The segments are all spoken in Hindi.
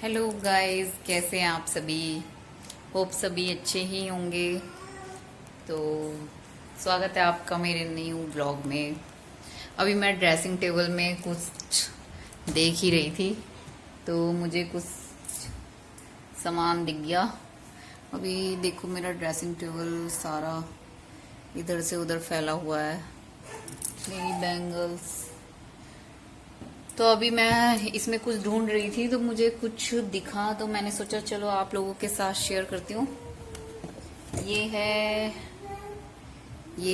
हेलो गाइस, कैसे हैं आप सभी। होप सभी अच्छे ही होंगे। तो स्वागत है आपका मेरे न्यू ब्लॉग में। अभी मैं ड्रेसिंग टेबल में कुछ देख ही रही थी तो मुझे कुछ सामान दिख गया। अभी देखो मेरा ड्रेसिंग टेबल सारा इधर से उधर फैला हुआ है, मेरी बैंगल्स। तो अभी मैं इसमें कुछ ढूंढ रही थी तो मुझे कुछ दिखा तो मैंने सोचा चलो आप लोगों के साथ शेयर करती हूँ। ये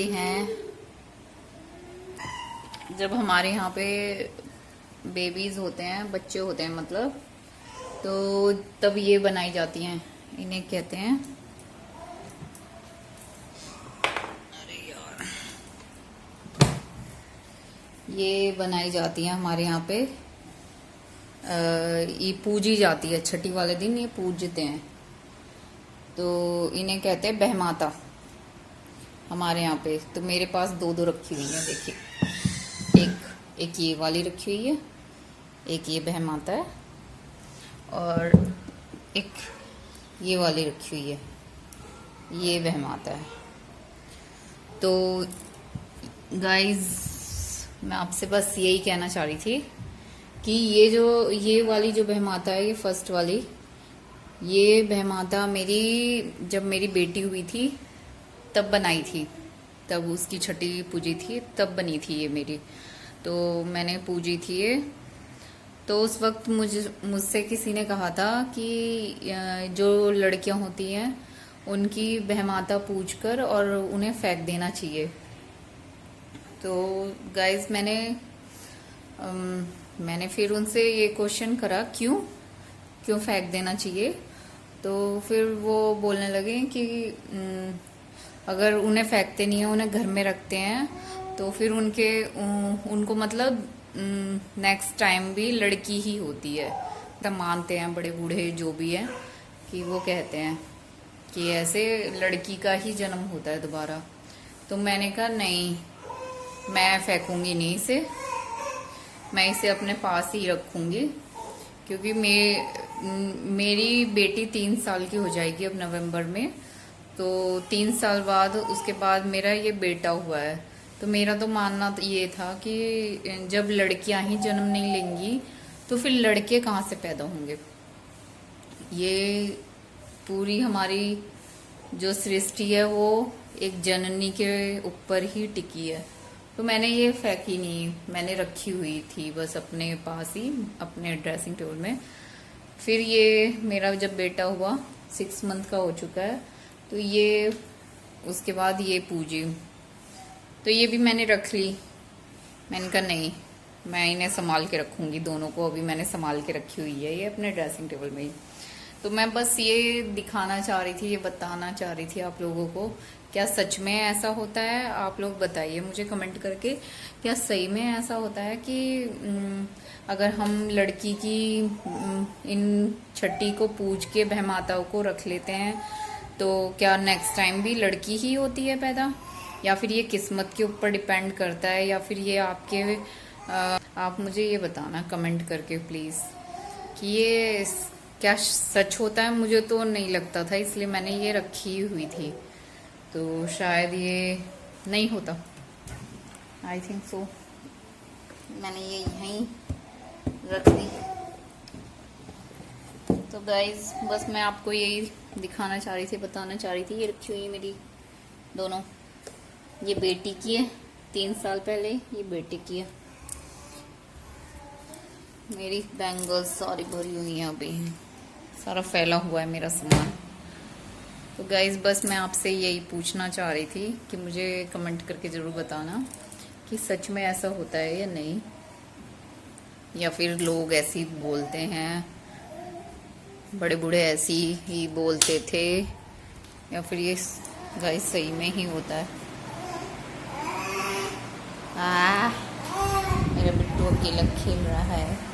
है जब हमारे यहाँ पे बेबीज होते हैं, बच्चे होते हैं मतलब, तो तब ये बनाई जाती हैं। इन्हें कहते हैं, अरे यार, ये बनाई जाती हैं हमारे यहाँ पे। ये पूजी जाती है, छठी वाले दिन ये पूजते हैं। तो इन्हें कहते हैं बहमाता हमारे यहाँ पे। तो मेरे पास दो दो रखी हुई है, देखिए। एक ये वाली रखी हुई है, एक ये बहमाता है, और एक ये वाली रखी हुई है, ये बहमाता है। तो गाइज मैं आपसे बस यही कहना चाह रही थी कि ये वाली जो बहमाता है, ये फर्स्ट वाली, ये बहमाता जब मेरी बेटी हुई थी तब बनाई थी, तब उसकी छठी पूजी थी, तब बनी थी ये मेरी। तो मैंने पूजी थी ये। तो उस वक्त मुझसे किसी ने कहा था कि जो लड़कियां होती हैं उनकी बहमाता पूज कर और उन्हें फेंक देना चाहिए। तो गाइज मैंने फिर उनसे ये क्वेश्चन करा, क्यों फेंक देना चाहिए। तो फिर वो बोलने लगे कि अगर उन्हें फेंकते नहीं है, उन्हें घर में रखते हैं, तो फिर उनको मतलब नेक्स्ट टाइम भी लड़की ही होती है। तब मानते हैं बड़े बूढ़े जो भी हैं कि वो कहते हैं कि ऐसे लड़की का ही जन्म होता है दोबारा। तो मैंने कहा नहीं, मैं फेंकूंगी नहीं इसे, मैं इसे अपने पास ही रखूंगी। क्योंकि मेरी बेटी 3 साल की हो जाएगी अब नवंबर में। तो 3 साल बाद उसके बाद मेरा ये बेटा हुआ है। तो मेरा तो मानना ये था कि जब लड़कियां ही जन्म नहीं लेंगी तो फिर लड़के कहाँ से पैदा होंगे। ये पूरी हमारी जो सृष्टि है वो एक जननी के ऊपर ही टिकी है। तो मैंने ये फेंकी नहीं, मैंने रखी हुई थी बस अपने पास ही, अपने ड्रेसिंग टेबल में। फिर ये मेरा जब बेटा हुआ, 6 मंथ का हो चुका है, तो ये उसके बाद ये पूजी, तो ये भी मैंने रख ली। मैंने कहा नहीं, मैं इन्हें संभाल के रखूंगी, दोनों को अभी मैंने संभाल के रखी हुई है ये अपने ड्रेसिंग टेबल में ही। तो मैं बस ये दिखाना चाह रही थी, ये बताना चाह रही थी आप लोगों को। क्या सच में ऐसा होता है? आप लोग बताइए मुझे कमेंट करके, क्या सही में ऐसा होता है कि अगर हम लड़की की इन छठी को पूज के बहमाताओं को रख लेते हैं तो क्या नेक्स्ट टाइम भी लड़की ही होती है पैदा, या फिर ये किस्मत के ऊपर डिपेंड करता है, या फिर ये आप मुझे ये बताना कमेंट करके प्लीज कि ये क्या सच होता है। मुझे तो नहीं लगता था, इसलिए मैंने ये रखी हुई थी। तो शायद ये नहीं होता, आई थिंक सो। मैंने ये यहीं रख दी। तो गाइज बस मैं आपको यही दिखाना चाह रही थी, बताना चाह रही थी। ये रखी हुई है मेरी दोनों, ये बेटी की है 3 साल पहले, ये बेटे की है। मेरी बैंगल्स सारी भरी हुई है, अभी सारा फैला हुआ है मेरा सामान। तो गाइज बस मैं आपसे यही पूछना चाह रही थी कि मुझे कमेंट करके ज़रूर बताना कि सच में ऐसा होता है या नहीं, या फिर लोग ऐसे ही बोलते हैं, बड़े बूढ़े ऐसे ही बोलते थे, या फिर ये गाइज सही में ही होता है। मेरा बिट्टू अकेला खेल रहा है।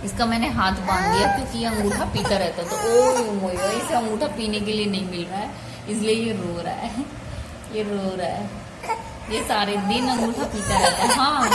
इसका मैंने हाथ बांध दिया क्योंकि ये अंगूठा पीता रहता, तो इसे अंगूठा पीने के लिए नहीं मिल रहा है, इसलिए ये रो रहा है। ये सारे दिन अंगूठा पीता रहता है। हाँ